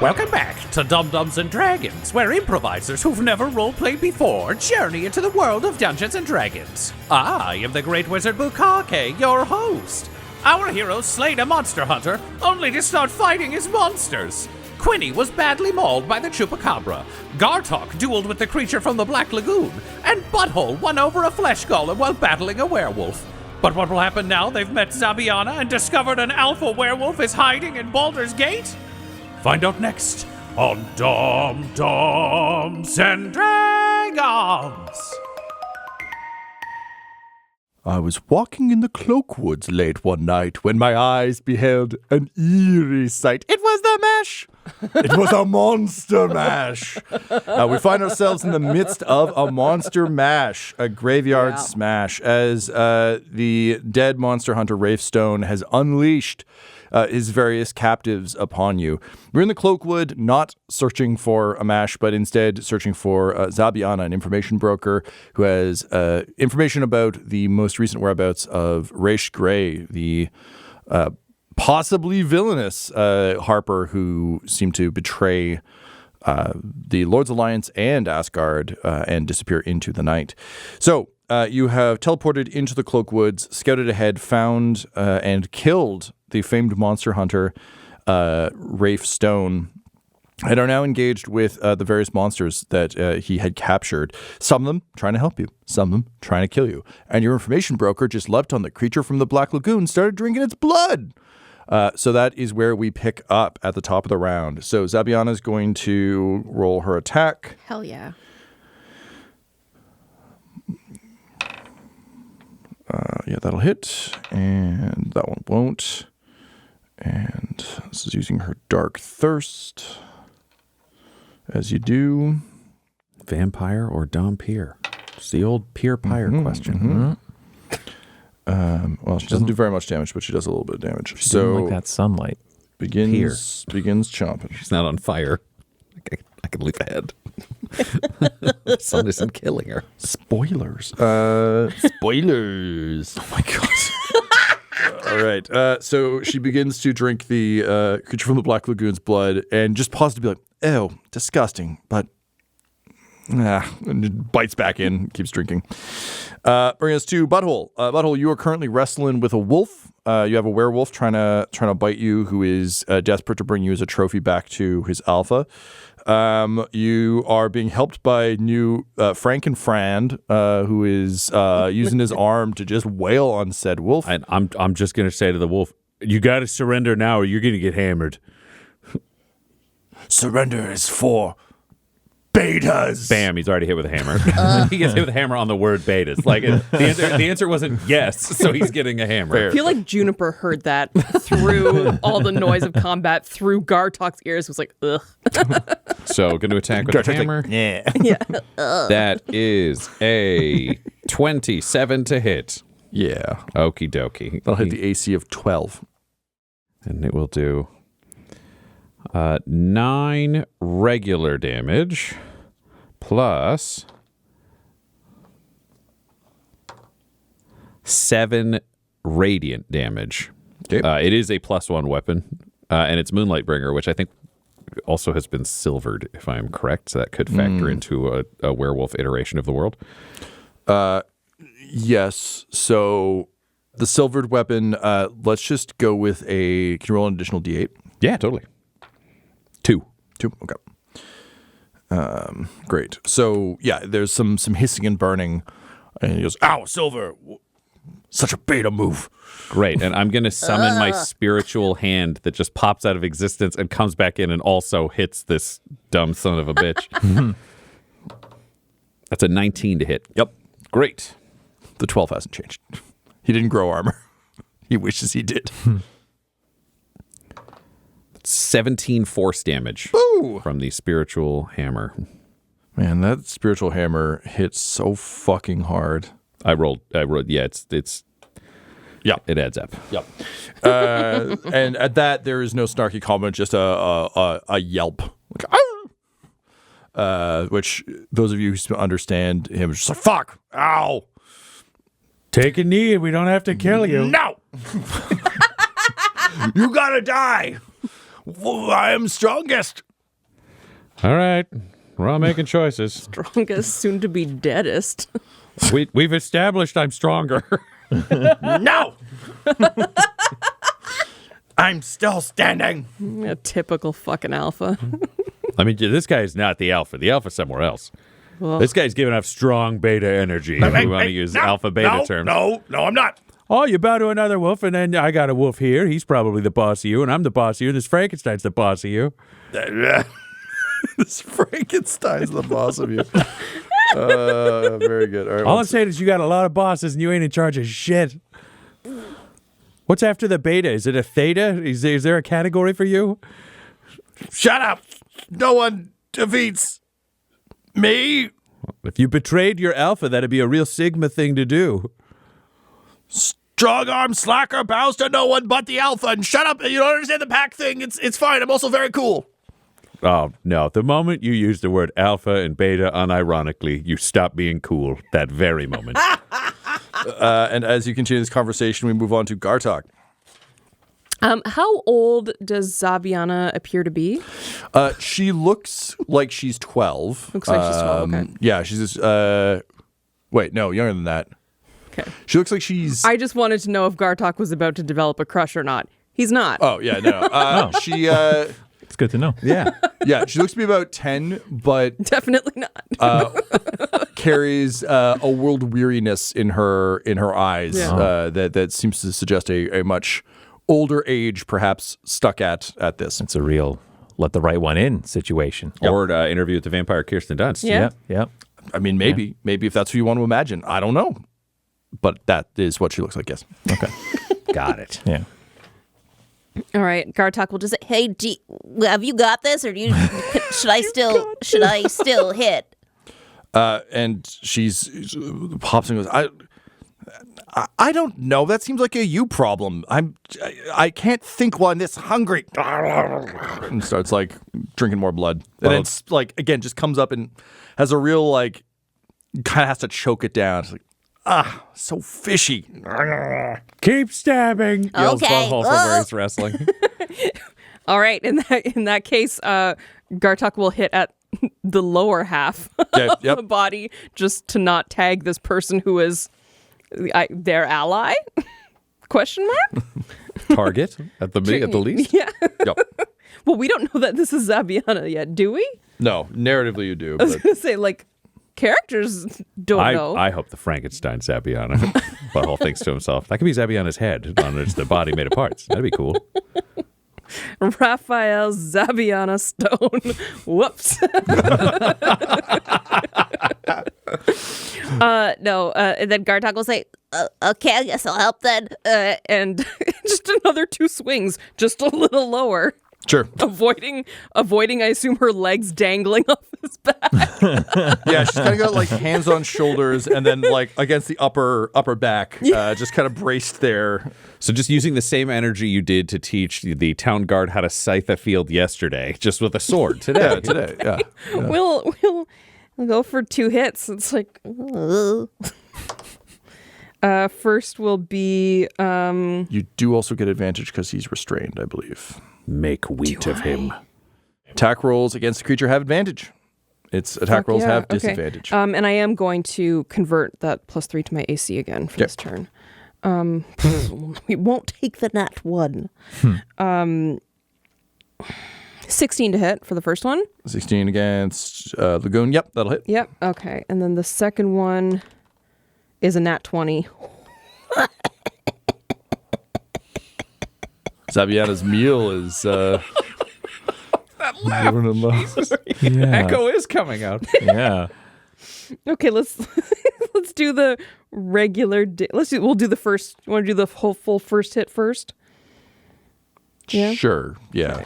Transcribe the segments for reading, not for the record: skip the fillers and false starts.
Welcome back to Dum-Dums and Dragons, where improvisers who've never roleplayed before journey into the world of Dungeons and Dragons. I am the Great Wizard Bukake, your host. Our hero slayed a monster hunter, only to start fighting his monsters. Quinny was badly mauled by the Chupacabra. Gartok duelled with the creature from the Black Lagoon, and Butthole won over a flesh golem while battling a werewolf. But what will happen now they've met Zabianna and discovered an alpha werewolf is hiding in Baldur's Gate? Find out next on Dum-Dums and Dragons. I was walking in the Cloakwoods late one night when my eyes beheld an eerie sight. It was the mash! It was a monster mash! We find ourselves in the midst of a monster mash, a graveyard smash, as the dead monster hunter Rafe Stone has unleashed his various captives upon you. We're in the Cloakwood, not searching for a mash, but instead searching for Zabianna, an information broker who has information about the most recent whereabouts of Raish Gray, the possibly villainous Harper who seemed to betray the Lord's Alliance and Asgard and disappear into the night. So you have teleported into the Cloakwoods, scouted ahead, found and killed the famed monster hunter, Rafe Stone, and are now engaged with the various monsters that he had captured. Some of them trying to help you, some of them trying to kill you. And your information broker just leapt on the creature from the Black Lagoon, started drinking its blood. So that is where we pick up at the top of the round. So Zabianna is going to roll her attack. Hell yeah. Yeah, that'll hit, and that one won't. And this is using her Dark Thirst, as you do. Vampire or Dompier? It's the old Pier-Pyre question. Well, she doesn't do very much damage, but she does a little bit of damage. She didn't like that sunlight. Begins chomping. She's not on fire. I can leap ahead. Sun isn't killing her. Spoilers. Spoilers. Oh my god. All right. So she begins to drink the creature from the Black Lagoon's blood and just pauses to be like, ew, disgusting. But, and bites back in, keeps drinking. Bring us to Butthole. Butthole, you are currently wrestling with a wolf. You have a werewolf trying to bite you, who is desperate to bring you as a trophy back to his alpha. You are being helped by new Frankenfrand, who is using his arm to just wail on said wolf. And I'm just gonna say to the wolf, you got to surrender now, or you're gonna get hammered. Surrender is for betas. Bam! He's already hit with a hammer. He gets hit with a hammer on the word betas. Like the answer wasn't yes, so he's getting a hammer. I feel like Juniper heard that through all the noise of combat through Gartok's ears. Was like, ugh. So going to attack with the hammer. Like, yeah. Yeah. That is a 27 to hit. Yeah. Okie dokie. That'll hit the AC of 12. And it will do 9 regular damage plus 7 radiant damage. Okay. It is a +1 weapon, and it's Moonlight Bringer, which I think also has been silvered, if I'm correct. So that could factor into a werewolf iteration of the world. Yes. So the silvered weapon, let's just go with can you roll an additional D8? Yeah, totally. 2. Okay. Great. So yeah, there's some hissing and burning, and he goes, "Ow, silver! Such a beta move." Great. And I'm going to summon my spiritual hand that just pops out of existence and comes back in and also hits this dumb son of a bitch. That's a 19 to hit. Yep. Great. The 12 hasn't changed. He didn't grow armor. He wishes he did. 17 force damage from the spiritual hammer. Man, that spiritual hammer hits so fucking hard. I rolled. Yeah, it's. Yeah, it adds up. Yep. And at that, there is no snarky comment, just a yelp, like, which those of you who understand him is just like, "Fuck! Ow! Take a knee and we don't have to kill you." No! You gotta die! I am strongest. All right. We're all making choices. Strongest, soon to be deadest. We've established I'm stronger. No! I'm still standing. A typical fucking alpha. I mean, this guy is not the alpha. The alpha's somewhere else. Well, This guy's giving off strong beta energy, if we want to use alpha beta terms. No, I'm not. Oh, you bow to another wolf, and then I got a wolf here. He's probably the boss of you, and I'm the boss of you. This Frankenstein's the boss of you. This Frankenstein's the boss of you. Very good. All right, All I'm saying is you got a lot of bosses, and you ain't in charge of shit. What's after the beta? Is it a theta? Is there a category for you? shut up. No one defeats me. If you betrayed your alpha, that'd be a real Sigma thing to do. Strong arm slacker bows to no one but the alpha. And shut up. You don't understand the pack thing. It's fine. I'm also very cool. Oh, no. The moment you use the word alpha and beta unironically, you stop being cool that very moment. And as you continue this conversation, we move on to Gartok. How old does Zabianna appear to be? She looks like she's 12. Looks like she's 12, okay. Yeah, she's wait, no, younger than that. Okay. She looks like she's... I just wanted to know if Gartok was about to develop a crush or not. He's not. Oh, yeah, no. She... It's good to know. Yeah. Yeah, she looks to be about 10, but Definitely not. carries a world weariness in her eyes that seems to suggest a much older age, perhaps stuck at this. It's a real let the right one in situation. Or Interview with the Vampire Kirsten Dunst. Yeah. Yep. I mean, maybe if that's what you want to imagine. I don't know. But that is what she looks like, yes. Okay. Got it. Yeah. All right. Gartok will just say, Hey, have you got this, or do you? Should I still hit? And she's pops and goes, I don't know. That seems like a you problem. I can't think while I'm this hungry. And starts like drinking more blood. And then it's like again just comes up and has a real like kind of has to choke it down. It's like so fishy. Keep stabbing. Yells Okay. Butthole from where he's wrestling. all right. In that case, Gartok will hit at the lower half Okay, of yep. the body just to not tag this person who is their ally? Question mark? Target at the least. Yeah. Yep. Well, we don't know that this is Zabianna yet, do we? No, narratively you do. I was But going to say, like, characters don't know. I hope the Frankenstein Zabianna. Butthole thinks to himself, that could be Zabianna's head on which the body made of parts. That'd be cool. Raphael Zabianna Stone. Whoops. No. And then Gartok will say, Okay, I guess I'll help then. and just another 2 swings, just a little lower. sure. Avoiding, I assume, her legs dangling off his back. Yeah, she's kind of got like hands on shoulders and then like against the upper back, just kind of braced there. So just using the same energy you did to teach the town guard how to scythe a field yesterday, just with a sword today. Yeah, today. Yeah. We'll go for 2 hits. It's like first will be You do also get advantage because he's restrained, I believe. Make wheat of him. Attack rolls against the creature have advantage. Its attack rolls have disadvantage. And I am going to convert that +3 to my AC again for this turn. We won't take the nat 1. 16 to hit for the first one. 16 against Lagoon. Yep, that'll hit. Yep. Okay. And then the second one is a nat 20. Zabianna's meal is living in love. Yeah. Echo is coming out. Yeah. Okay, let's do the regular. We'll do the first. You want to do the whole full first hit first? Yeah. Sure. Yeah.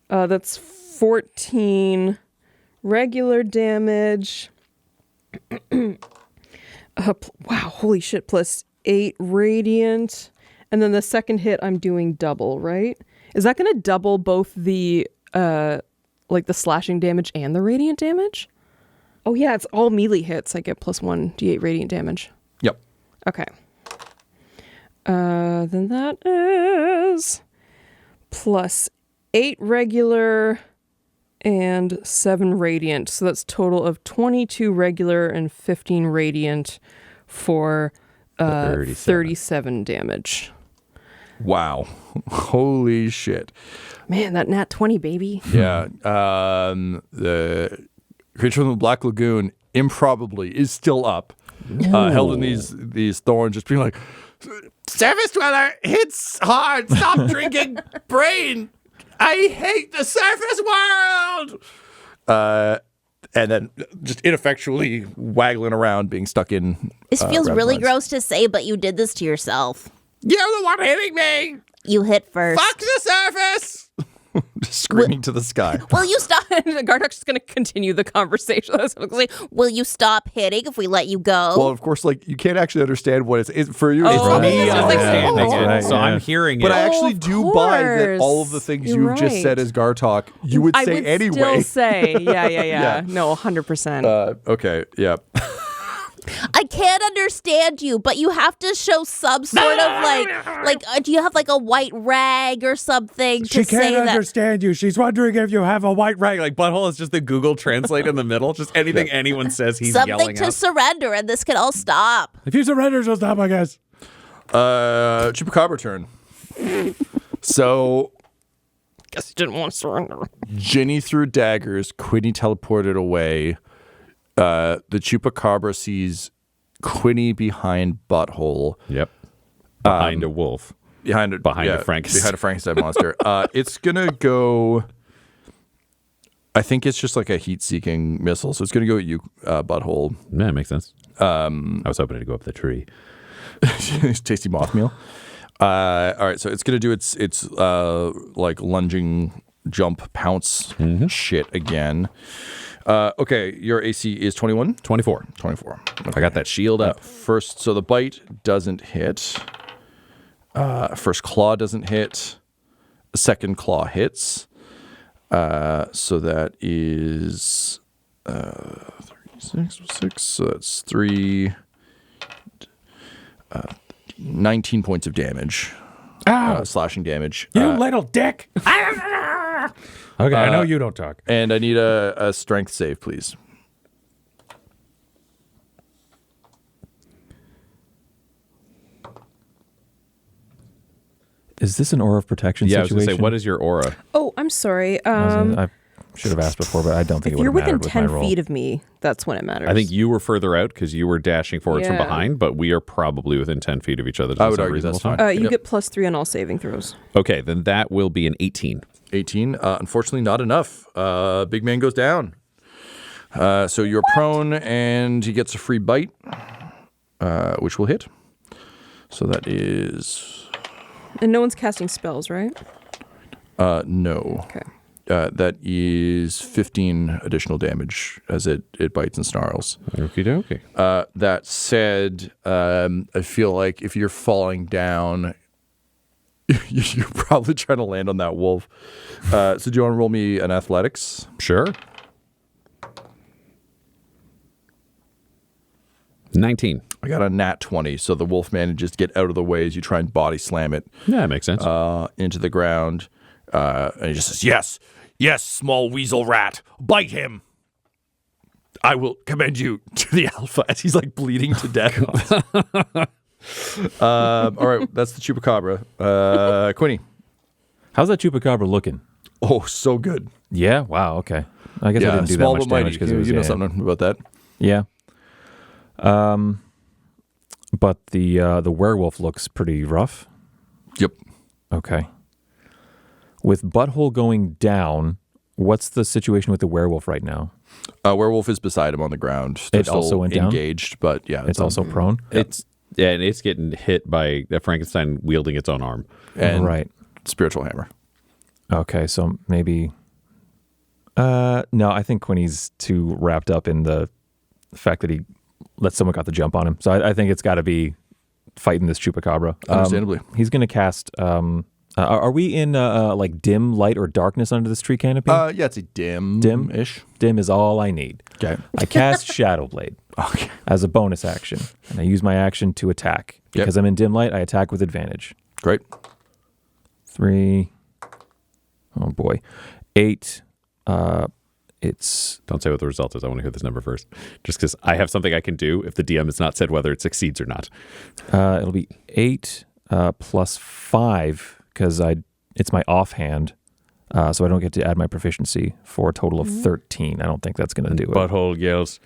That's 14 regular damage. Wow, holy shit! +8 radiant, and then the second hit I'm doing double. Right? Is that going to double both the like the slashing damage and the radiant damage? Oh yeah, it's all melee hits. I get +1 d8 radiant damage. Yep. Okay. Then that is +8 8 regular and 7 radiant. So that's total of 22 regular and 15 radiant for 37 damage. Wow. Holy shit. Man, that nat 20, baby. Yeah. The creature from the Black Lagoon improbably is still up, held in these thorns, just being like, surface dweller hits hard. Stop drinking brain. I hate the surface world. And then just ineffectually waggling around, being stuck in. This feels really vines. gross to say, but you did this to yourself. You're the one hitting me. You hit first. Fuck the surface. Just screaming to the sky. Will you stop? Gartok's just going to continue the conversation. Will you stop hitting if we let you go? Well, of course, like you can't actually understand what it's for you. Oh, it's for Me it's just like, understanding oh, it, right, so yeah. I'm hearing But it. I actually of do buy that all of the course. things You're you've just said right. as Gartok, you would I say would anyway. still say, yeah. Yeah. No, 100%. Okay, yeah. I can't understand you, but you have to show some sort of do you have like a white rag or something to say that? understand you. She's wondering if you have a white rag. Like Butthole is just the Google Translate in the middle. Just anything anyone says, he's Something yelling to out. surrender, and this can all stop. If you surrender, she'll stop, I guess. Chupacabra turn. So Guess you didn't want to surrender. Ginny threw daggers, Quinny teleported away. The Chupacabra sees Quinny behind Butthole. Yep. Behind a wolf. Behind a Frankenstein monster. It's gonna go. I think it's just like a heat-seeking missile, so it's gonna go at you, Butthole. Yeah, makes sense. I was hoping to go up the tree. Tasty moth meal. All right, so it's gonna do its like lunging jump pounce shit again. Okay, your AC is 21? 24. 24. I got that shield up. First, so the bite doesn't hit. First claw doesn't hit. The second claw hits. So that is 36, 6. So that's 3. 19 points of damage. Slashing damage. little dick. Okay, I know you don't talk. And I need a strength save, please. Is this an aura of protection Yeah, I was situation? going to say, what is your aura? Oh, I'm sorry. I should have asked before, but I don't think If it would you're have mattered within with my 10 roll. feet of me, that's when it matters. I think you were further out because you were dashing forward from Yeah. behind, but we are probably within 10 feet of each other. Does I that would sound argue that's reasonable? fine. you Yep. get +3 on all saving throws. Okay, then that will be an 18. 18. Unfortunately, not enough. Big man goes down. So you're prone, and he gets a free bite, which will hit. So that is And no one's casting spells, right? no. Okay. That is 15 additional damage as it bites and snarls. Okie dokie. That said, I feel like if you're falling down, you're probably trying to land on that wolf. So do you want to roll me an athletics? Sure. 19. I got a nat 20, so the wolf manages to get out of the way as you try and body slam it Yeah, that makes sense. into the ground. And he just says, yes, small weasel rat, bite him. I will commend you to the alpha as he's like bleeding to death. All right, that's the Chupacabra. Quinny. How's that Chupacabra looking? Oh, so good. Yeah. Wow. Okay. I guess I didn't do that small much but mighty. damage because it You was know something about that. Yeah. But the werewolf looks pretty rough. Yep. Okay. With Butthole going down, what's the situation with the werewolf right now? Werewolf is beside him on the ground. They're It also still went down? engaged, but yeah, It's also prone. and it's getting hit by a Frankenstein wielding its own arm. and Right. spiritual hammer. Okay, so maybe. No, I think Quinny's too wrapped up in the fact that someone got the jump on him. So I think it's got to be fighting this Chupacabra. Understandably. He's going to cast. Are we in like dim light or darkness under this tree canopy? Yeah, it's a dim-ish. Dim is all I need. Okay. I cast Shadow Blade Okay. as a bonus action, and I use my action to attack. Because I'm in dim light, I attack with advantage. Great. 3. Oh boy. 8. It's Don't say what the result is. I want to hear this number first. Just because I have something I can do if the DM has not said whether it succeeds or not. it'll be 8 plus 5 because it's my offhand, so I don't get to add my proficiency for a total of 13. I don't think that's going to do it. Butthole yells,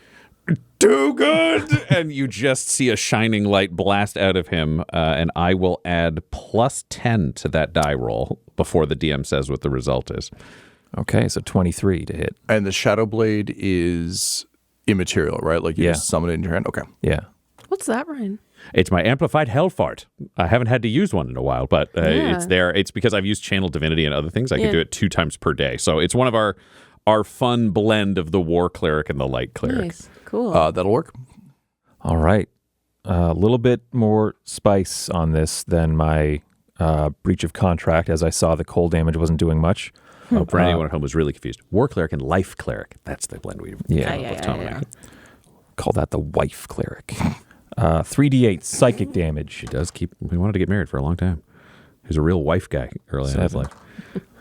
"Too good!" And you just see a shining light blast out of him, and I will add plus 10 to that die roll before the DM says what the result is. Okay, so 23 to hit. And the Shadow Blade is immaterial, right? Like you just summon it in your hand? Okay. Yeah. What's that, Ryan? It's my amplified hell fart. I haven't had to use one in a while, but it's there. It's because I've used channel divinity and other things. I can do it 2 times per day. So it's one of our fun blend of the war cleric and the light cleric. Nice. Cool. That'll work. All right. A little bit more spice on this than my breach of contract, as I saw the cold damage wasn't doing much. Oh, for anyone at home was really confused. War cleric and life cleric. That's the blend we Call that the wife cleric. 3d8 psychic damage. He does keep. We wanted to get married for a long time. He's a real wife guy early in his life.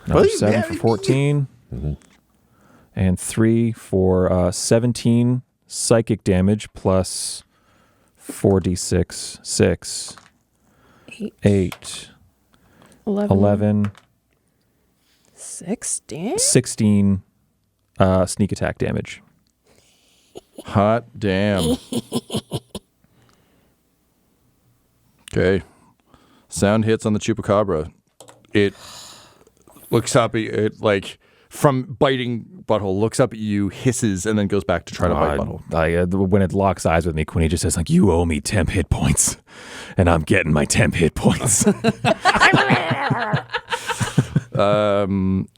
Another 7 for 14. And 3 for 17 psychic damage plus 4d6, 6, 8, 11, 16? 16 sneak attack damage. Hot damn. Okay. Sound hits on the Chupacabra. It looks up at it, like from biting Butthole, looks up at you, hisses, and then goes back to try to bite Butthole. When it locks eyes with me, Quinny just says, like, you owe me temp hit points. And I'm getting my temp hit points.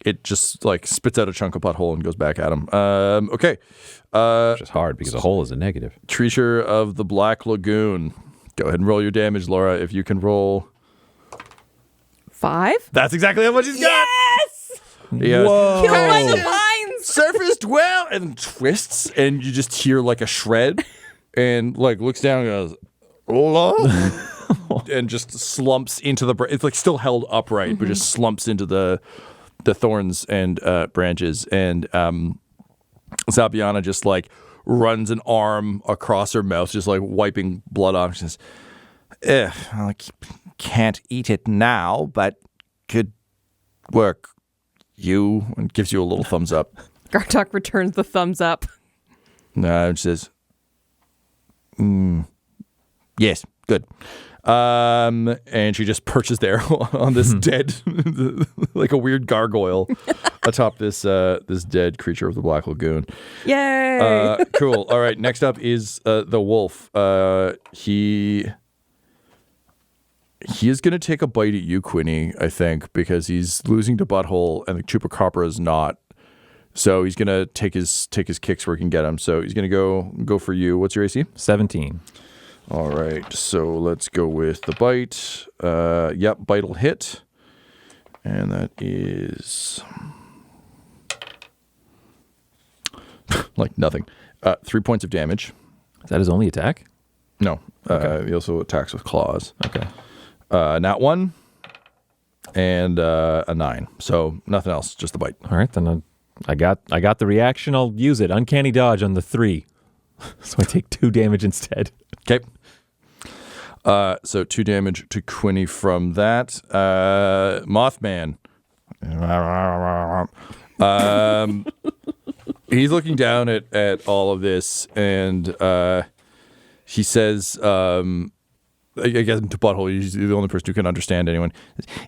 It just like spits out a chunk of Butthole and goes back at him. Okay. Which is hard because a hole is a negative. Creature of the Black Lagoon. Go ahead and roll your damage, Laura, if you can roll. 5? That's exactly how much he's got. Yes! Whoa. Kill by the vines! Surfaced well and twists, and you just hear like a shred, and like looks down and goes, "Hola," and just slumps into the. It's like still held upright, but just slumps into the thorns and branches, and Zabianna just like runs an arm across her mouth, just like wiping blood off. She says, I can't eat it now, but good work, you, and gives you a little thumbs up. Gartok returns the thumbs up. And she says, yes, good. And she just perches there on this dead, like a weird gargoyle atop this dead creature of the Black Lagoon. Yay! Cool. All right. Next up is the wolf. He is going to take a bite at you, Quinny, I think, because he's losing to Butthole and the Chupacabra is not. So he's going to take his kicks where he can get him. So he's going to go for you. What's your AC? 17. All right, so let's go with the bite. Yep, bite will hit. And that is like nothing. 3 points of damage. Is that his only attack? No, Okay. he also attacks with claws. Okay. Nat 1 and a 9. So nothing else, just the bite. All right, then I got the reaction. I'll use it. Uncanny dodge on the 3. So I take 2 damage instead. Okay. So 2 damage to Quinny from that. Mothman. He's looking down at all of this, and he says, I guess to Butthole, he's the only person who can understand anyone.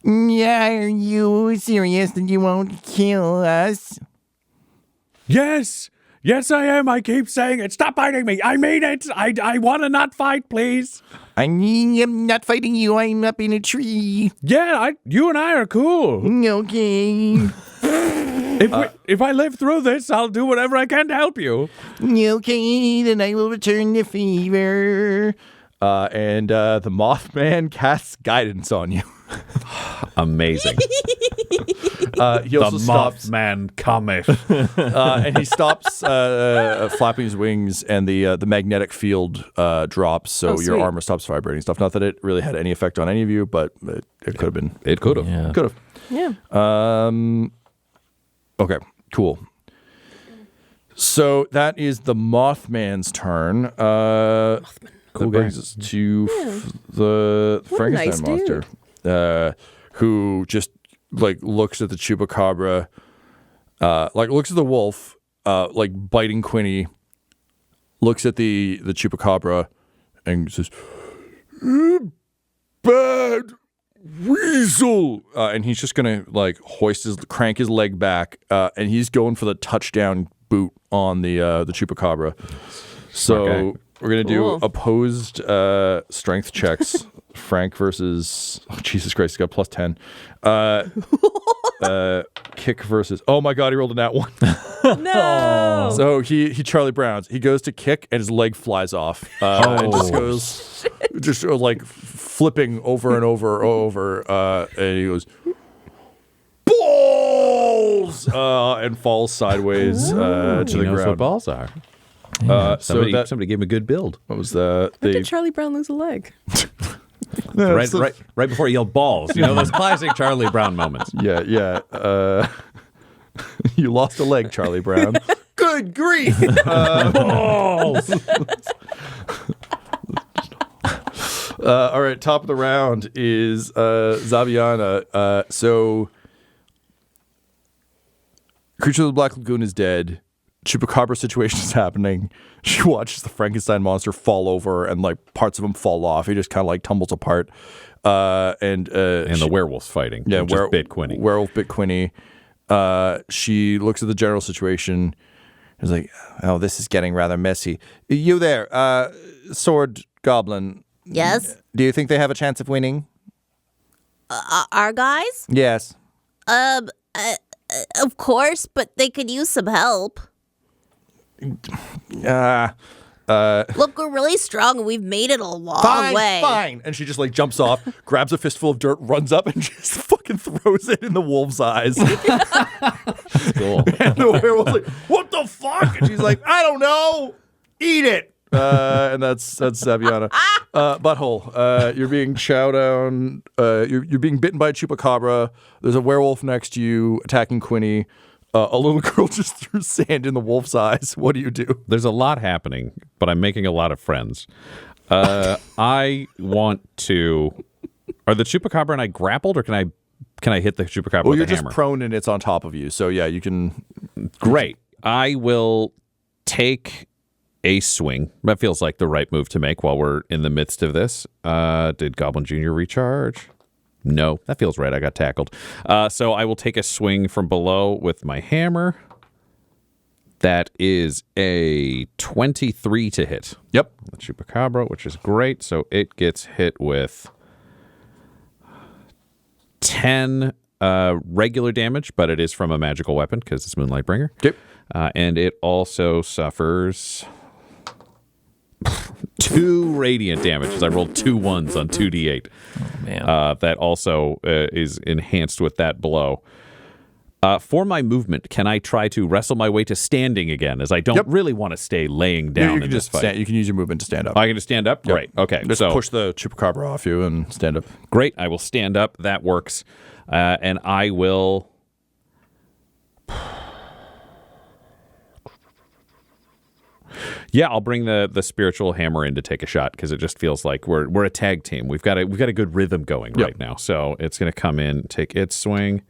Yeah, are you serious that you won't kill us? Yes! Yes, I am. I keep saying it. Stop biting me. I mean it. I want to not fight, please. I'm not fighting you. I'm up in a tree. Yeah, you and I are cool. Okay. If I live through this, I'll do whatever I can to help you. Okay, then I will return the favor. And the Mothman casts guidance on you. Amazing. He also stops, Mothman cometh. and he stops flapping his wings, and the magnetic field drops, so your sweet. armor stops vibrating stuff. Not that it really had any effect on any of you, but it could have been. It could have. Yeah. Could have. Yeah. Okay, cool. So that is the Mothman's turn. That brings us to the Frankenstein monster, who just like looks at the Chupacabra, like looks at the wolf, like biting Quinny, looks at the Chupacabra, and says, "Bad weasel," and he's just gonna like crank his leg back, and he's going for the touchdown boot on the Chupacabra. So we're gonna do opposed strength checks. Frank versus Jesus Christ, he's got +10. Kick versus oh my god, he rolled a nat 1. No. So he Charlie Browns. He goes to kick and his leg flies off. And just goes like flipping over and over, and he goes balls and falls sideways to the He knows ground. what balls are. Somebody gave him a good build. What was When did Charlie Brown lose a leg? Right before he yelled balls. You know those classic Charlie Brown moments. Yeah. You lost a leg, Charlie Brown. Good grief! Balls. All right, top of the round is Zabianna. So, Creature of the Black Lagoon is dead. Chupacabra situation is happening. She watches the Frankenstein monster fall over and like parts of him fall off. He just kind of like tumbles apart. And the werewolf's fighting. Yeah, just bit Quinny. Werewolf bit Quinny. She looks at the general situation. Is like, oh, this is getting rather messy. You there, sword goblin? Yes. Do you think they have a chance of winning? Our guys? Yes. Of course, but they could use some help. Look, we're really strong and we've made it a long way. Fine. And she just like jumps off, grabs a fistful of dirt, runs up, and just fucking throws it in the wolf's eyes. Cool. And the werewolf's like, "What the fuck?" And she's like, "I don't know. Eat it." And that's Zabianna. Butthole, you're being chowed down. You're being bitten by a Chupacabra. There's a werewolf next to you attacking Quinny. A little girl just threw sand in the wolf's eyes. What do you do? There's a lot happening, but I'm making a lot of friends. I want to. Are the Chupacabra and I grappled, or can I hit the Chupacabra with You're a hammer? just prone and it's on top of you. So yeah, you can. Great. I will take a swing. That feels like the right move to make while we're in the midst of this. Did Goblin Jr. recharge? No, that feels right. I got tackled. So I will take a swing from below with my hammer. That is a 23 to hit. Yep. The Chupacabra, which is great. So it gets hit with 10 regular damage, but it is from a magical weapon because it's Moonlight Bringer. Yep. And it also suffers 2 radiant damage as I rolled 2 1s on 2d8. Oh, man. That also is enhanced with that blow. For my movement, can I try to wrestle my way to standing again, as I don't really want to stay laying down in this fight? You can use your movement to stand up. I can just stand up? Yep. Great. Okay. Just so push the Chupacabra off you and stand up. Great. I will stand up. That works. And I will... Yeah, I'll bring the spiritual hammer in to take a shot because it just feels like we're a tag team. We've got a good rhythm going right now. So it's going to come in, take its swing.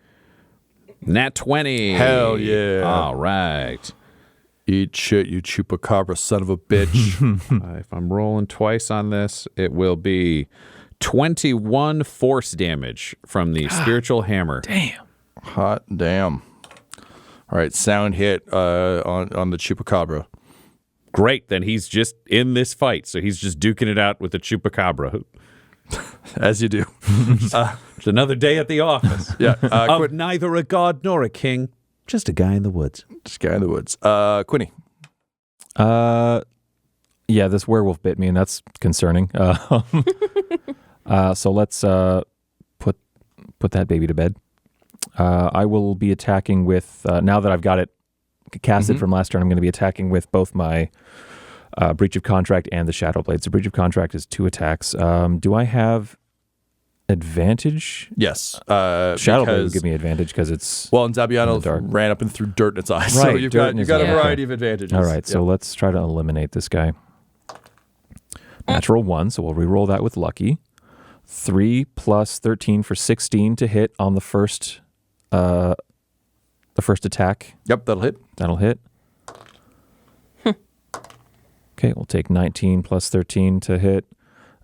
Nat 20. Hell yeah. All right. Eat shit, you Chupacabra son of a bitch. If I'm rolling twice on this, it will be 21 force damage from the spiritual hammer. Damn. Hot damn. All right, sound hit on the Chupacabra. Great. Then he's just in this fight. So he's just duking it out with the Chupacabra. As you do. It's another day at the office. Yeah. Of neither a god nor a king, just a guy in the woods. Just guy in the woods. Quinny. Yeah, this werewolf bit me, and that's concerning. So let's put that baby to bed. I will be attacking with now that I've got it casted from last turn. I'm going to be attacking with both my breach of contract and the shadow blades. The breach of contract is 2 attacks. Do I have advantage? Yes. Shadow Blade would because- give me advantage because it's... Well, and Zabianna in the dark. ran up and threw dirt in its eyes. So Right, you've dirt got, in you've his got a eye. variety of advantages. All right, so let's try to eliminate this guy. Natural 1, so we'll re-roll that with lucky. 3 plus 13 for 16 to hit on the first attack. Yep, that'll hit. That'll hit. Okay, we'll take 19 plus 13 to hit.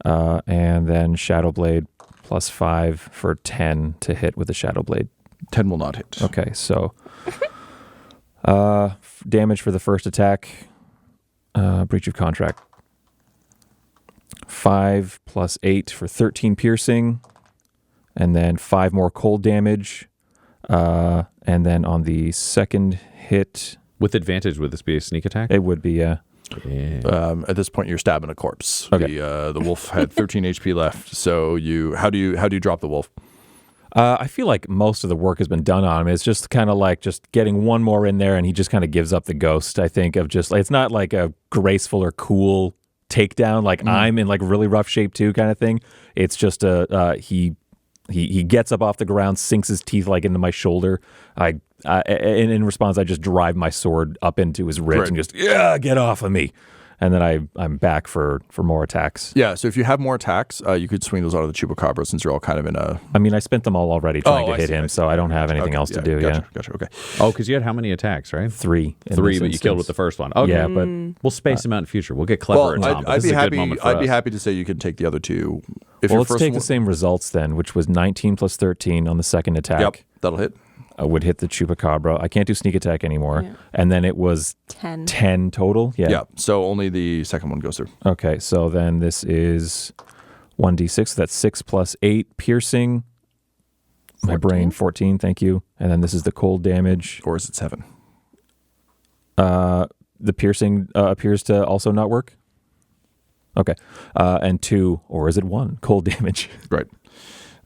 And then Shadow Blade plus 5 for 10 to hit with the Shadow Blade. 10 will not hit. Okay, so damage for the first attack, breach of contract. 5 plus 8 for 13 piercing, and then 5 more cold damage. And then on the second hit, With advantage, would this be a sneak attack? it would be Yeah. At this point, you're stabbing a corpse. Okay. The wolf had 13 HP left. So how do you drop the wolf? I feel like most of the work has been done on him. It's just kind of like just getting one more in there, and he just kind of gives up the ghost. I think of just it's not like a graceful or cool takedown. Like I'm in like really rough shape too, kind of thing. It's just he gets up off the ground, sinks his teeth like into my shoulder. And in response, I just drive my sword up into his ribs and just get off of me. And then I'm back for more attacks. Yeah, so if you have more attacks, you could swing those out of the Chupacabra since you're all kind of in a... I mean, I spent them all already trying to I hit see, him, I see. so I don't have anything Okay, else to do. Gotcha, okay. Oh, because you had how many attacks, right? 3. in 3, this but you killed with instance. the first one. Okay. Yeah, but We'll space them out in future. We'll get clever, Well, Tom. but I'd this be is a good happy. moment for I'd be us. happy to say you can take the other two. If well, your let's first take one, the same results then, which was 19 plus 13 on the second attack. Yep, that'll hit. Would hit the Chupacabra. I can't do sneak attack anymore. Yeah. And then it was 10. 10 total. Yeah, so only the second one goes through. Okay, so then this is 1d6. So that's 6 plus 8 piercing. My brain 14, thank you. And then this is the cold damage. Or is it 7? The piercing appears to also not work. Okay. And 2, or is it 1? Cold damage. Right.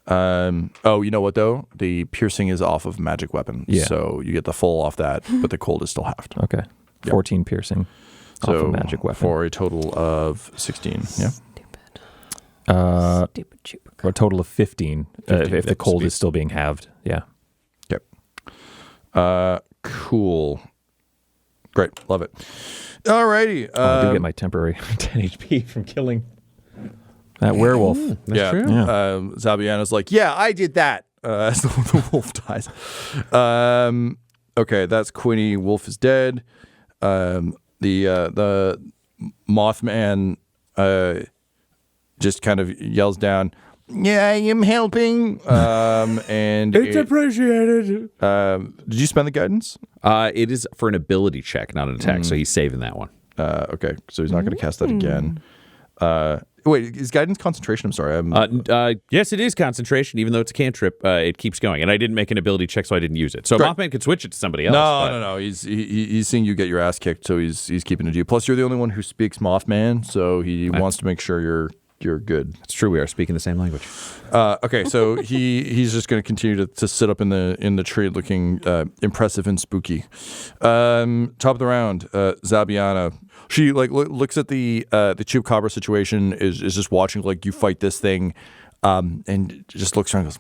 Oh, you know what though? The piercing is off of magic weapon. Yeah. So you get the full off that, but the cold is still halved. Okay. 14 piercing off So a magic weapon. for a total of 16. Yeah. Stupid Chupacabra. For a total of 15, if the That's cold sweet. is still being halved. Yeah. Okay. Cool. Great. Love it. Alrighty. I do get my temporary 10 HP from killing that werewolf. yeah. true. Yeah. Zabianna's like, yeah, I did that. As the wolf dies. Okay, that's Quinny. Wolf is dead. The Mothman just kind of yells down, yeah, I am helping. And It's appreciated. did you spend the guidance? It is for an ability check, not an attack, so he's saving that one. Okay, so he's not going to cast that again. Wait, is guidance concentration? I'm sorry. Yes, it is concentration, even though it's a cantrip. It keeps going, and I didn't make an ability check, so I didn't use it. So Great. Mothman could switch it to somebody else. No. He's seeing you get your ass kicked, so he's keeping it to you. Plus, you're the only one who speaks Mothman, so he wants to make sure you're good. It's true. We are speaking the same language. Okay, so he's just going to continue to sit up in the tree, looking impressive and spooky. Top of the round, Zabianna. She looks at the Chupacabra situation. Is just watching like you fight this thing, and just looks around and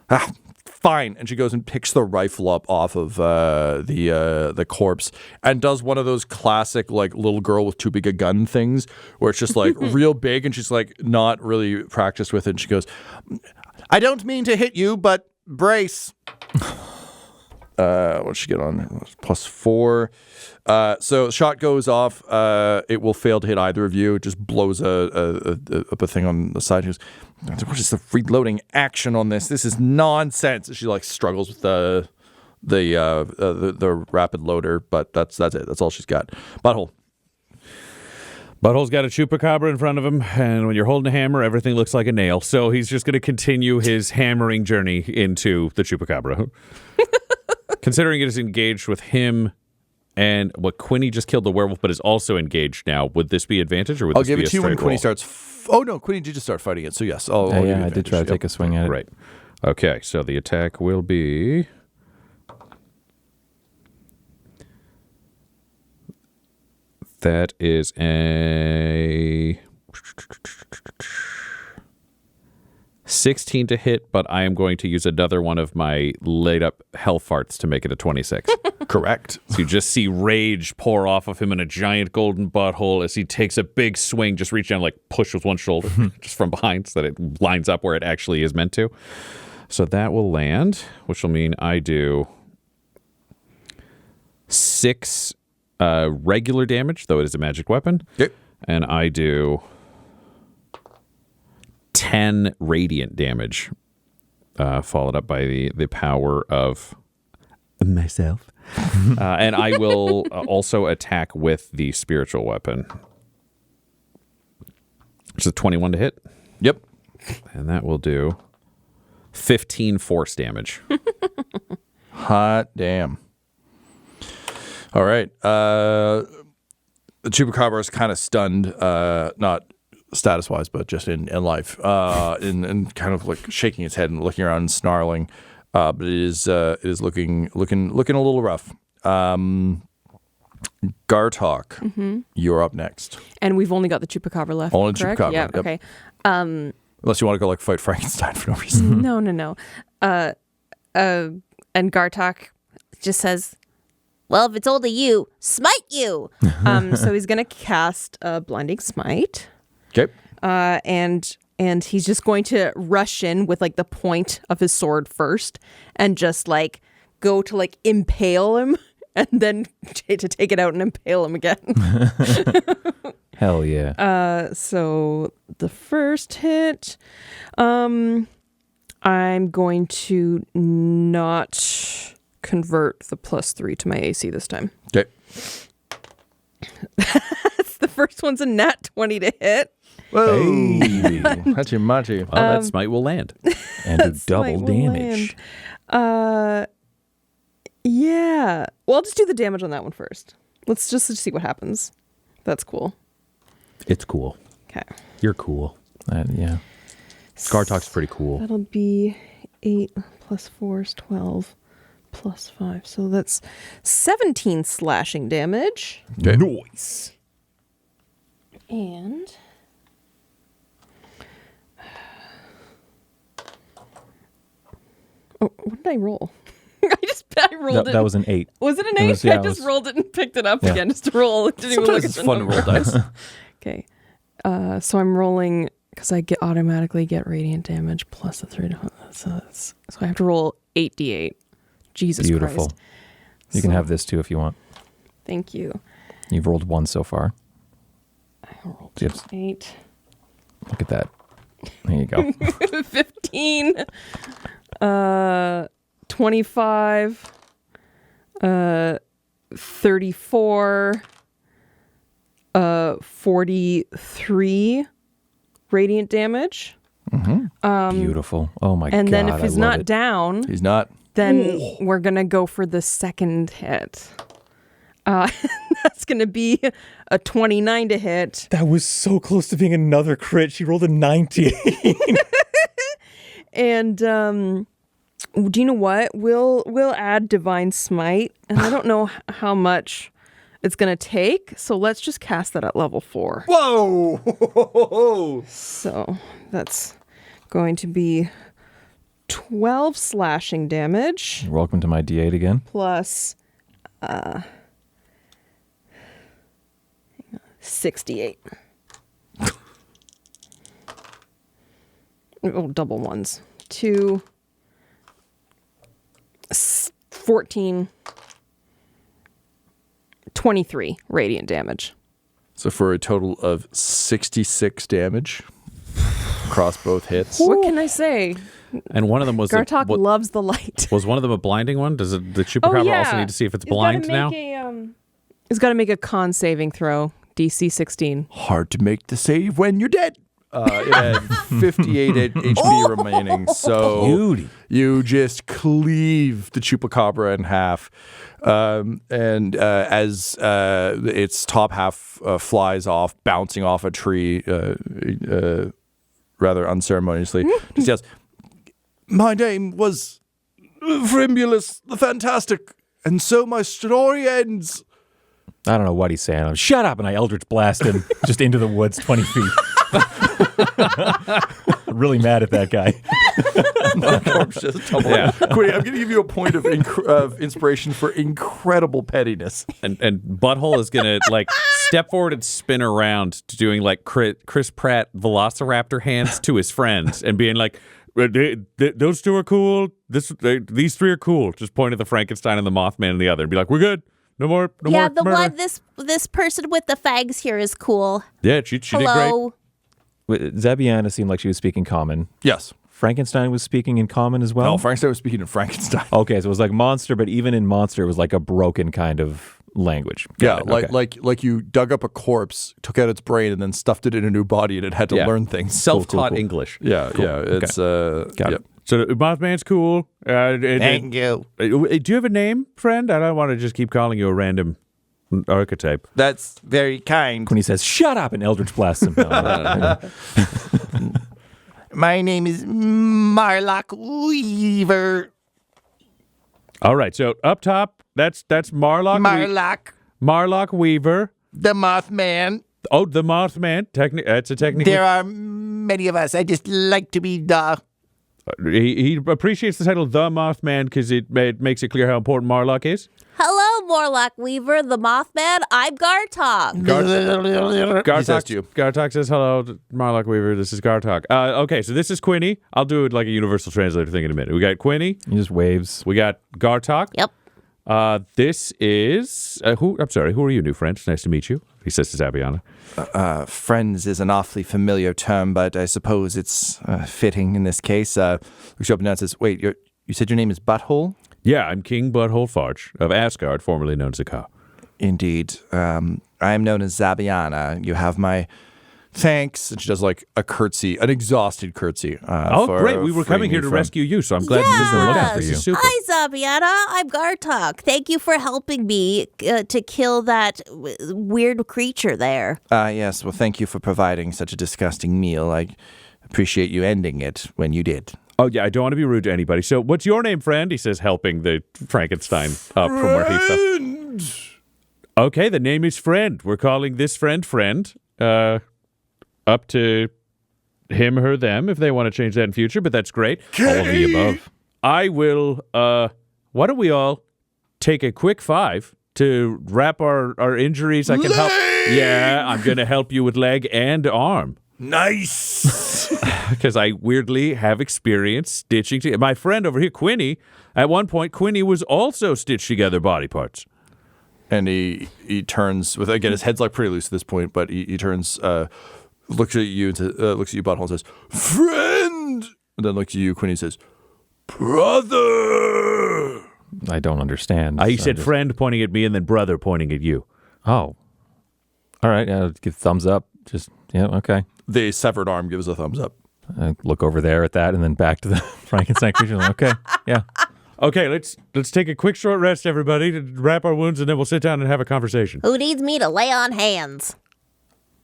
goes, fine. And she goes and picks the rifle up off of the corpse and does one of those classic like little girl with too big a gun things where it's just like real big and she's like not really practiced with it. And she goes, I don't mean to hit you, but brace. What did she get on? +4. So shot goes off. It will fail to hit either of you. It just blows up a thing on the side. She goes, what is the reloading action on this? This is nonsense. She like struggles with the rapid loader, but that's it. That's all she's got. Butthole. Butthole's got a Chupacabra in front of him, and when you're holding a hammer, everything looks like a nail. So he's just going to continue his hammering journey into the Chupacabra. Considering it is engaged with him and what Quinny just killed the werewolf, but is also engaged now, would this be advantage or would I'll this give be it a to you when straight Quinny roll? starts. Oh no, Quinny did just start fighting it. So yes, I'll give you I did try to advantage. take a swing at it. Right. Okay, so the attack will be... That is a 16 to hit, but I am going to use another one of my laid up hell farts to make it a 26. Correct. So you just see rage pour off of him in a giant golden butthole as he takes a big swing, just reach down, like push with one shoulder, just from behind so that it lines up where it actually is meant to. So that will land, which will mean I do 6 regular damage, though it is a magic weapon. Yep. And I do 10 radiant damage, followed up by the power of myself. And I will also attack with the spiritual weapon. It's a 21 to hit. Yep. And that will do 15 force damage. Hot damn. All right. The Chupacabra is kind of stunned, not status-wise, but just in life, and kind of like shaking its head and looking around and snarling. But it is looking a little rough. Gartok, you're up next. And we've only got the Chupacabra left. Only the correct? Chupacabra, Yeah. yep. Okay. Unless you want to go like fight Frankenstein for no reason. No. And Gartok Just says, well, if it's only you, smite you. so he's gonna cast a blinding smite. Okay. And he's just going to rush in with like the point of his sword first and just like go to like impale him and then to take it out and impale him again. Hell yeah. So the first hit, I'm going to not convert the +3 to my AC this time. Okay. The first one's a nat 20 to hit. Whoa. Hachi machi. Well, that smite will land. And do That double smite will damage. Yeah. Well, I'll just do the damage on that one first. Let's just see what happens. That's cool. It's cool. Okay. You're cool. Yeah. Gartok's pretty cool. That'll be 8 + 4 is 12 + 5. So that's 17 slashing damage. Okay. Nice. And oh, what did I roll? I rolled it. That was an 8. Was it an 8? was- yeah, I it just was- rolled it and picked it up Yeah. again just to roll. Didn't even look Sometimes at it's the fun to roll number. dice. Okay. So I'm rolling because I automatically get radiant damage plus the 3 to so I have to roll 8d8. Jesus Beautiful. Christ. You can So- have this too if you want. Thank you. You've rolled 1 so far. I rolled Yes. 8. Look at that. There you go. 15. 25. 34. 43 radiant damage. Beautiful. Oh my god. And then if I he's love not it. down, He's not. then we're going to go for the second hit. That's going to be a 29 to hit. That was so close to being another crit. She rolled a 19. And do you know what? We'll add Divine Smite. And I don't know how much it's going to take. So let's just cast that at level 4. Whoa! So that's going to be 12 slashing damage Welcome to my D8 again. plus 68. Oh, double ones. 2, 14, 23 radiant damage. So for a total of 66 damage across both hits. What can I say? And one of them was Gartok loves the light. was one of them a blinding one? Does the Chupacabra also need to see if it's blind now? He's got to make a con saving throw. DC 16. Hard to make the save when you're dead. It had 58 HP remaining, so Beauty. you just cleave the Chupacabra in half. And as its top half flies off, bouncing off a tree rather unceremoniously, just yells, "My name was Frimbulus the Fantastic, and so my story ends." I don't know what he's saying. Shut up, and I Eldritch blast him just into the woods 20 feet. Really mad at that guy. Corpse just tumbled. Yeah. Quinny, I'm going to give you a point of inspiration for incredible pettiness. And Butthole is gonna like step forward and spin around to doing like Chris Pratt Velociraptor hands to his friends and being like, those two are cool. These three are cool. Just point at the Frankenstein and the Mothman and the other and be like, we're good. No more. Yeah, the murder. one this person with the fangs here is cool. Yeah, she did great. Hello. Zabianna seemed like she was speaking common. Yes. Frankenstein was speaking in common as well? No, Frankenstein was speaking in Frankenstein. Okay, so it was like monster, but even in monster, it was like a broken kind of language. Yeah, Got it, okay. like you dug up a corpse, took out its brain, and then stuffed it in a new body, and it had to learn things. Self-taught English. Yeah, yeah. It's Got it. So Mothman's cool. Thank you. Do you have a name, friend? I don't want to just keep calling you a random archetype. That's very kind. When he says, shut up, and Eldritch blasts him. My name is Marlock Weaver. All right, so up top, that's Marlock. Marlock Weaver. The Mothman. Oh, the Mothman. That's a technical. There are many of us. I just like to be the... He appreciates the title The Mothman because it makes it clear how important Marlock is. Hello, Morlock Weaver, the Mothman. I'm Gartok. Gartok says hello, Marlock Weaver. This is Gartok. Okay, so this is Quinny. I'll do it like a universal translator thing in a minute. We got Quinny. He just waves. We got Gartok. Yep. This is who? I'm sorry. Who are you, new friend? Nice to meet you. He says to Zabianna. Friends is an awfully familiar term, but I suppose it's fitting in this case. Looks you up and down and says, wait, you said your name is Butthole? Yeah, I'm King Butthole Farge of Asgard, formerly known as Zakar. Indeed. I am known as Zabianna. You have my thanks. And she does like a curtsy, an exhausted curtsy. Great. We were coming here to rescue you, so I'm glad Yes. you look after you. Yes. Hi, Zabianna. I'm Gartok. Thank you for helping me to kill that weird creature there. Yes, well, thank you for providing such a disgusting meal. I appreciate you ending it when you did. Oh, yeah, I don't want to be rude to anybody. So what's your name, friend? He says, helping the Frankenstein up from where he fell. Okay, the name is Friend. We're calling this friend. Up to him, her, them, if they want to change that in future, but that's great. All of the above. I will, why don't we all take a quick 5 to wrap our injuries? I can help. Yeah, I'm going to help you with leg and arm. Nice. Because I weirdly have experience stitching together. My friend over here, Quinny, at one point, Quinny was also stitched together body parts. And he turns with, again, his head's like pretty loose at this point, but he turns, looks at you, looks at you, Butthole, and says, friend! And then looks at you, Quinny, says, brother! I don't understand. He said friend pointing at me and then brother pointing at you. Oh. All right. Give thumbs up. Just, yeah, okay. The severed arm gives a thumbs up. I look over there at that and then back to the Frankenstein creature. Okay, yeah. Okay, let's take a quick short rest, everybody, to wrap our wounds, and then we'll sit down and have a conversation. Who needs me to lay on hands?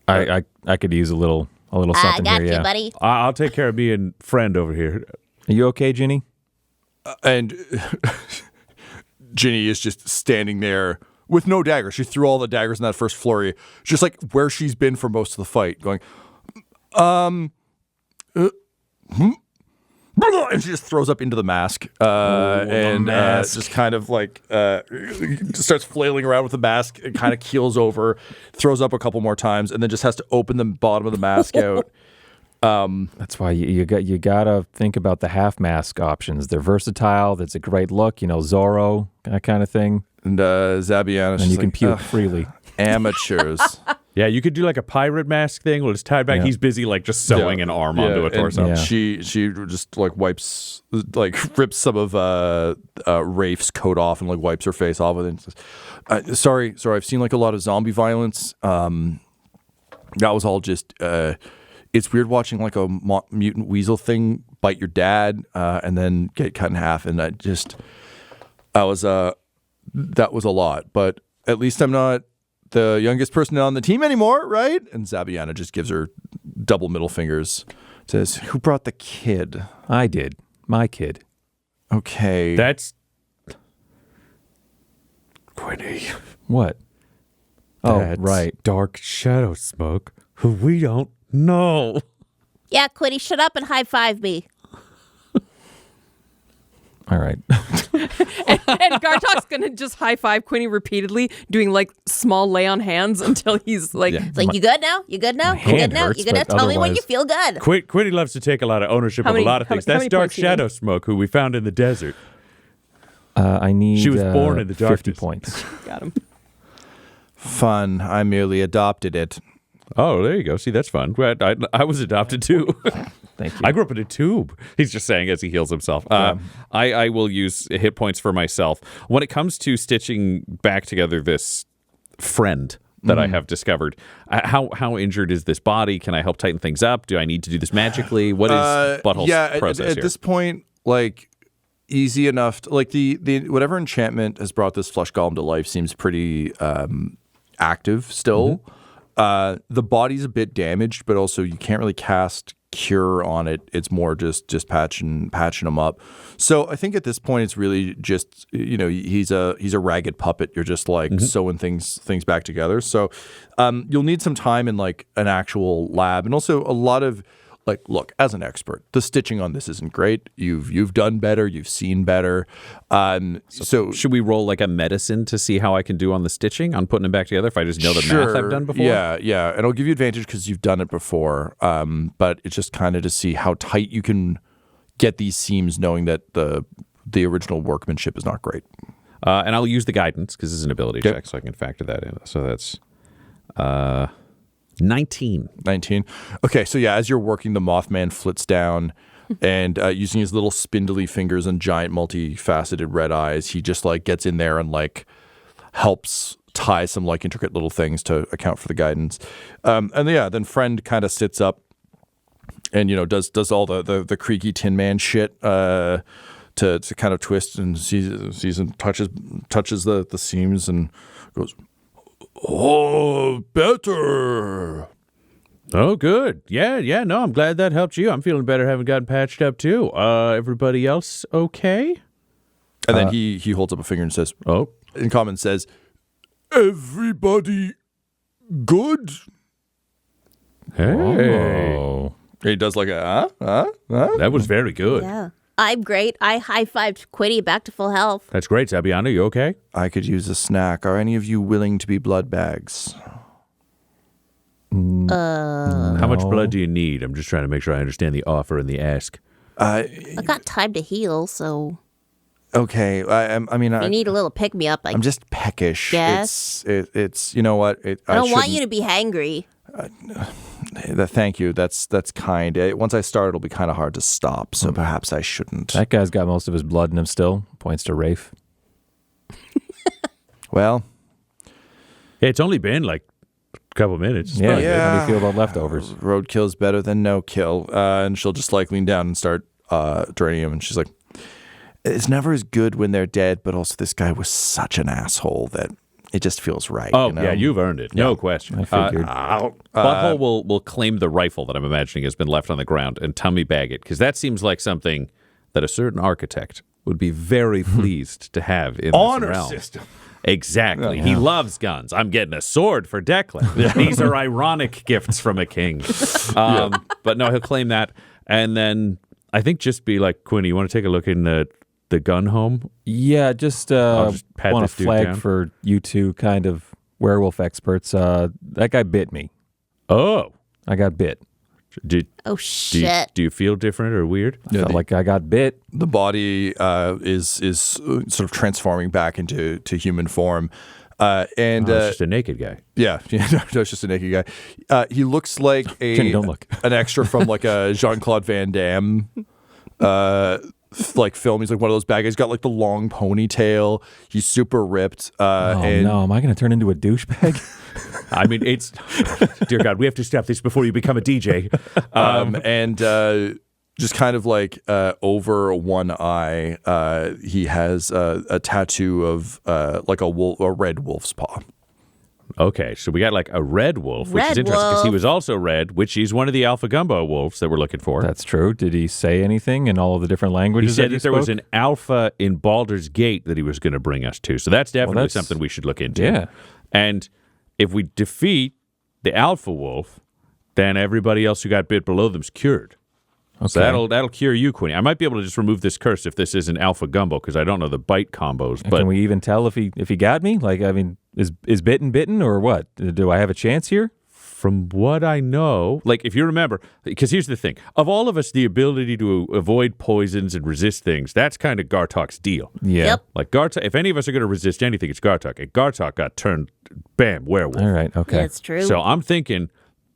I could use a little something I got here, you, yeah. buddy. I'll take care of me and friend over here. Are you okay, Ginny? And Ginny is just standing there with no dagger. She threw all the daggers in that first flurry, just like where she's been for most of the fight, going, and she just throws up into the mask, just kind of like starts flailing around with the mask. It kind of keels over, throws up a couple more times, and then just has to open the bottom of the mask out. That's why you gotta think about the half mask options. They're versatile. That's a great look. Zorro, that kind of thing. And Zabianna, and you can puke freely. Amateurs. Yeah, you could do like a pirate mask thing where it's tied back. Yeah. He's busy like just sewing an arm onto a torso. And she just like rips some of Rafe's coat off and like wipes her face off with it. And says, sorry, I've seen like a lot of zombie violence. That was all just. It's weird watching like a mutant weasel thing bite your dad and then get cut in half, and that was a lot. But at least I'm not the youngest person on the team anymore, right? And Zabianna just gives her double middle fingers. Says, "Who brought the kid?" I did. My kid. Okay. That's Quinny. What? That's right. Dark shadow smoke, who we don't No. Yeah, Quinny, shut up and high five me. All right. And Gartok's gonna just high five Quinny repeatedly, doing like small lay on hands until he's like, It's like, you good now? You good now? You hand good now? hurts, You good now? but Tell me when you otherwise- feel good. Quinny loves to take a lot of ownership How of many- a lot of how things. many That's Dark points do you need? Shadow Smoke, who we found in the desert. I need. She was born in the 50 darkness. points. got him. Fun. I merely adopted it. Oh, there you go. See, that's fun. I was adopted too. Thank you. I grew up in a tube. He's just saying as he heals himself. I will use hit points for myself. When it comes to stitching back together this friend that I have discovered, how injured is this body? Can I help tighten things up? Do I need to do this magically? What is Butthole's process at here? this point, like, easy enough. Like, the whatever enchantment has brought this flesh golem to life seems pretty active still. The body's a bit damaged, but also you can't really cast cure on it. It's more just patching them up. So I think at this point it's really just, he's a ragged puppet. You're just like sewing things back together. So you'll need some time in like an actual lab, and also a lot of like, look, as an expert, the stitching on this isn't great. You've done better. You've seen better. So should we roll like a medicine to see how I can do on the stitching, on putting them back together, if I just know the math I've done before? Yeah. And I'll give you advantage because you've done it before. But it's just kind of to see how tight you can get these seams, knowing that the original workmanship is not great. And I'll use the guidance because it's an ability check, so I can factor that in. So that's 19. Okay, so yeah, as you're working, the Mothman flits down, and using his little spindly fingers and giant multifaceted red eyes, he just like gets in there and like helps tie some like intricate little things to account for the guidance. Then friend kind of sits up and does all the creaky Tin Man shit to kind of twist and sees and touches the seams and goes, "Oh, better." Oh, good. Yeah. No, I'm glad that helped you. I'm feeling better having gotten patched up too. Everybody else okay? And then he holds up a finger and says, Oh. in common says, "Everybody good?" Hey. Oh. He does like a That was very good. Yeah. I'm great. I high-fived Quinny back to full health. That's great, Zabianna. You okay? I could use a snack. Are any of you willing to be blood bags? How much blood do you need? I'm just trying to make sure I understand the offer and the ask. I got time to heal, so Okay. you need a little pick-me-up. I'm just peckish. Yes. It's you know what? I don't want you to be hangry. Thank you. That's kind. Once I start, it'll be kind of hard to stop. So perhaps I shouldn't. That guy's got most of his blood in him still. Points to Rafe. Well, Hey, it's only been like a couple minutes. Yeah. Yeah. How do you feel about leftovers? roadkill's better than no kill. And she'll just like lean down and start draining him. And she's like, "It's never as good when they're dead, but also this guy was such an asshole that it just feels right." Oh, you know? yeah, you've earned it. No question. I figured. Butthole will claim the rifle that I'm imagining has been left on the ground and tummy bag it, because that seems like something that a certain architect would be very pleased to have in Honor this realm. system. Exactly. He loves guns. I'm getting a sword for Declan. These are ironic gifts from a king. But no, he'll claim that. And then I think just be like, Quinny, you want to take a look in the gun home? Yeah, just just pat want this to dude flag down. for you two kind of werewolf experts. That guy bit me. Oh. I got bit. Oh, shit. Do you feel different or weird? I felt like I got bit. The body is sort of transforming back into human form. And It's just a naked guy. yeah, no, it's just a naked guy. He looks like Kenny, don't look. an extra from like a Jean-Claude Van Damme like film. He's like one of those bad guys. He's got like the long ponytail. He's super ripped. Oh no, am I going to turn into a douchebag? I mean, it's dear God, we have to stop this before you become a DJ. And just kind of like over one eye, he has a tattoo of like a red wolf's paw. Okay, so we got like a red wolf, which is Red interesting because he wolf. was also red, which he's one of the alpha gumbo wolves that we're looking for. That's true. Did he say anything in all of the different He languages said that that there was spoke? an alpha in Baldur's Gate that he was going to bring us to. So that's definitely that's- something we should look into. Yeah. And if we defeat the alpha wolf, then everybody else who got bit below them's cured. Okay. So that'll cure you, Quinny. I might be able to just remove this curse if this isn't alpha gumbo, because I don't know the bite combos. But can we even tell if he got me? Like, I mean, is bitten or what? Do I have a chance here? from what I know, like if you remember, because here's the thing, of all of us, the ability to avoid poisons and resist things, that's kind of Gartok's deal. Yeah. Yep. Like Gartok, if any of us are going to resist anything, it's Gartok. And Gartok got turned, bam, werewolf. All right. Okay. That's true. So I'm thinking,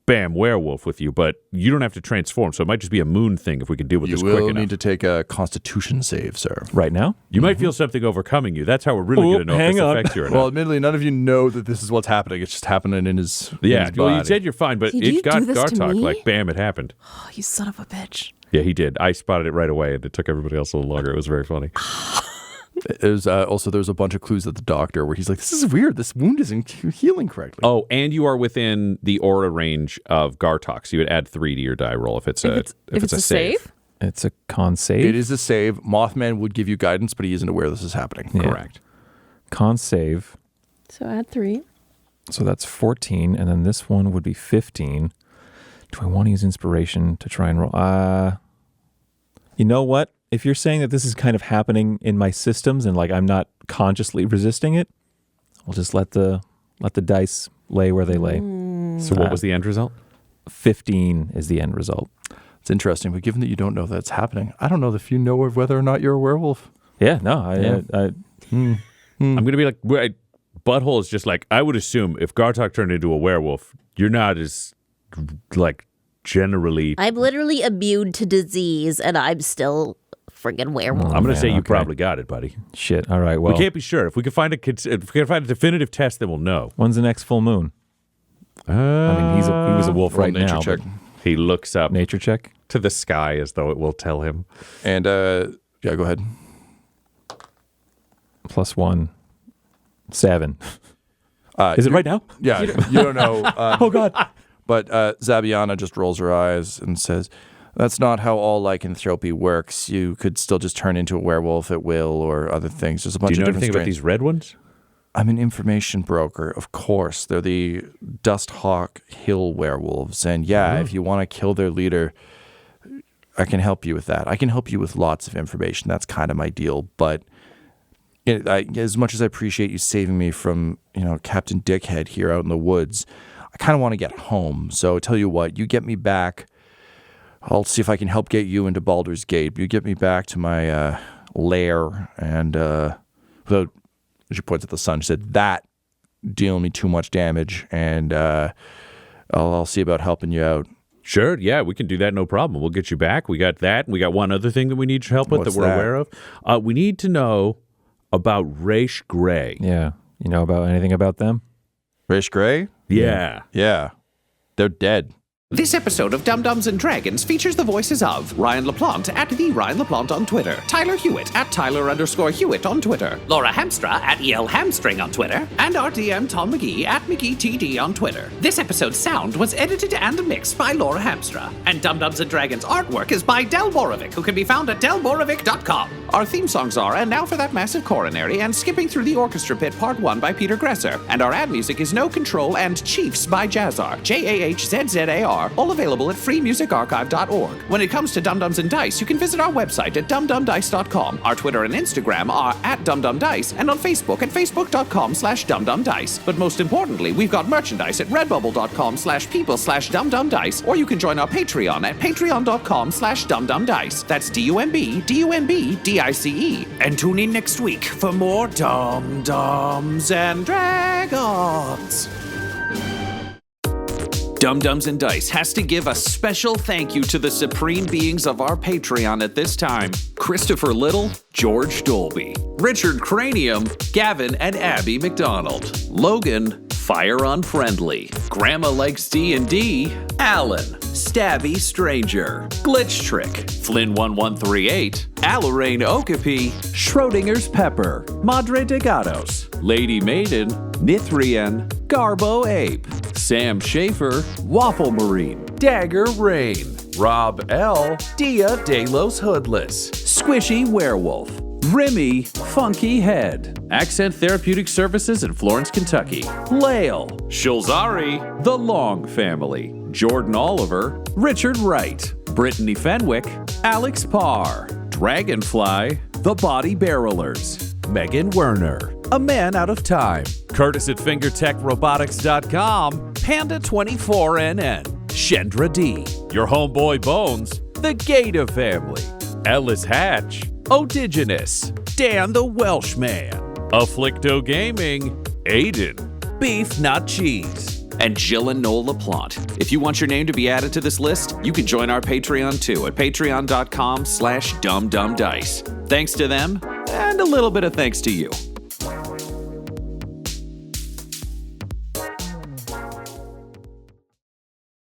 bam, werewolf with you, but you don't have to transform, so it might just be a moon thing if we can deal with You this quick will enough. need to take a Constitution save, sir. Right now? You might feel something overcoming you. That's how we're really going to know if hang this on. affects you or not. Well, admittedly, none of you know that this is what's happening. It's just happening in his yeah, in his well, you body. said you're fine, but Did it you got do this to Gartok. me? Like, bam, it happened. Oh, you son of a bitch. Yeah, he did. I spotted it right away, and it took everybody else a little longer. It was very funny. There's also there's a bunch of clues at the doctor where he's like, "This is weird. This wound isn't healing correctly." Oh, and you are within the aura range of Gartok, so you would add 3 to your die roll if it's a save. It's a con save. It is a save. Mothman would give you guidance, but he isn't aware this is happening. Yeah. Correct. Con save. So add 3. So that's 14, and then this one would be 15. Do I want to use inspiration to try and roll? You know what? If you're saying that this is kind of happening in my systems and like I'm not consciously resisting it, I'll just let the dice lay where they lay. So what was the end result? 15 is the end result. It's interesting, but given that you don't know that's happening, I don't know if you know of whether or not you're a werewolf. Yeah, no, I'm going to be like, Butthole is just like, I would assume if Gartok turned into a werewolf, you're not as, like, generally... I'm literally immune to disease, and I'm still friggin' werewolf. I'm going to man, say you okay. probably got it, buddy. shit. All right, well, We can't be sure. If we can find a definitive test, then we'll know. when's the next full moon? I mean, he was a wolf Roll right nature now. check. but He looks up Nature check. to the sky as though it will tell him. And yeah, go ahead. +1, 7. Is it you- right now? Yeah, you don't know. Oh God. But Zabianna just rolls her eyes and says, "That's not how all lycanthropy works. You could still just turn into a werewolf at will or other things. There's a bunch Do you know of different anything about strains." these red ones? I'm an information broker, of course. They're the Dust Hawk Hill werewolves. And yeah, if you want to kill their leader, I can help you with that. I can help you with lots of information. That's kind of my deal. But as much as I appreciate you saving me from, Captain Dickhead here out in the woods, I kind of want to get home. So tell you what, you get me back. I'll see if I can help get you into Baldur's Gate. You get me back to my lair and without... She points at the sun. She said, "That dealing me too much damage, and I'll see about helping you out." Sure, yeah, we can do that, no problem. We'll get you back. We got that. We got one other thing that we need your help with What's that we're that? aware of. We need to know about Raish Gray. Yeah. You know about anything about them? Rish Gray? Yeah. Yeah. They're dead. This episode of Dum Dums and Dragons features the voices of Ryan LaPlante at the Ryan LaPlante on Twitter, Tyler Hewitt at Tyler_Hewitt on Twitter, Laura Hamstra at EL Hamstring on Twitter, and our DM Tom McGee at McGeeTD on Twitter. This episode's sound was edited and mixed by Laura Hamstra, and Dum Dums and Dragons artwork is by Del Borovic, who can be found at delborovic.com. Our theme songs are And Now for That Massive Coronary and Skipping Through the Orchestra Pit Part 1 by Peter Gresser, and our ad music is No Control and Chiefs by Jazzar, JAHZZAR, all available at freemusicarchive.org. When it comes to Dum Dums and Dice, you can visit our website at dumdumdice.com. Our Twitter and Instagram are at dumdumdice, and on Facebook at facebook.com/dumdumdice. But most importantly, we've got merchandise at redbubble.com/people/dumdumdice, or you can join our Patreon at patreon.com/dumdumdice. That's DUMBDICE. And tune in next week for more Dum Dums and Dragons. Dum Dums and Dice has to give a special thank you to the supreme beings of our Patreon at this time: Christopher Little, George Dolby, Richard Cranium, Gavin and Abby McDonald, Logan, Fire Unfriendly, Grandma Likes D&D, Alan, Stabby Stranger, Glitch Trick, Flynn1138, Alarain Okapi, Schrodinger's Pepper, Madre de Gatos, Lady Maiden, Nithrian, Garbo Ape, Sam Schaefer, Waffle Marine, Dagger Rain, Rob L, Dia de los Hoodless, Squishy Werewolf, Remy Funky Head, Accent Therapeutic Services in Florence, Kentucky, Lael, Shulzari, The Long Family, Jordan Oliver, Richard Wright, Brittany Fenwick, Alex Parr, Dragonfly, The Body Barrelers, Megan Werner, A Man Out of Time, Curtis at FingerTechRobotics.com, Panda24NN, Shendra D, Your Homeboy Bones, The Gator Family, Ellis Hatch, Odigenous, Dan the Welshman, Afflicto Gaming, Aiden, Beef Not Cheese, and Jill and Noel LaPlante. If you want your name to be added to this list, you can join our Patreon too at patreon.com/dumbdumbdice. Thanks to them, and a little bit of thanks to you.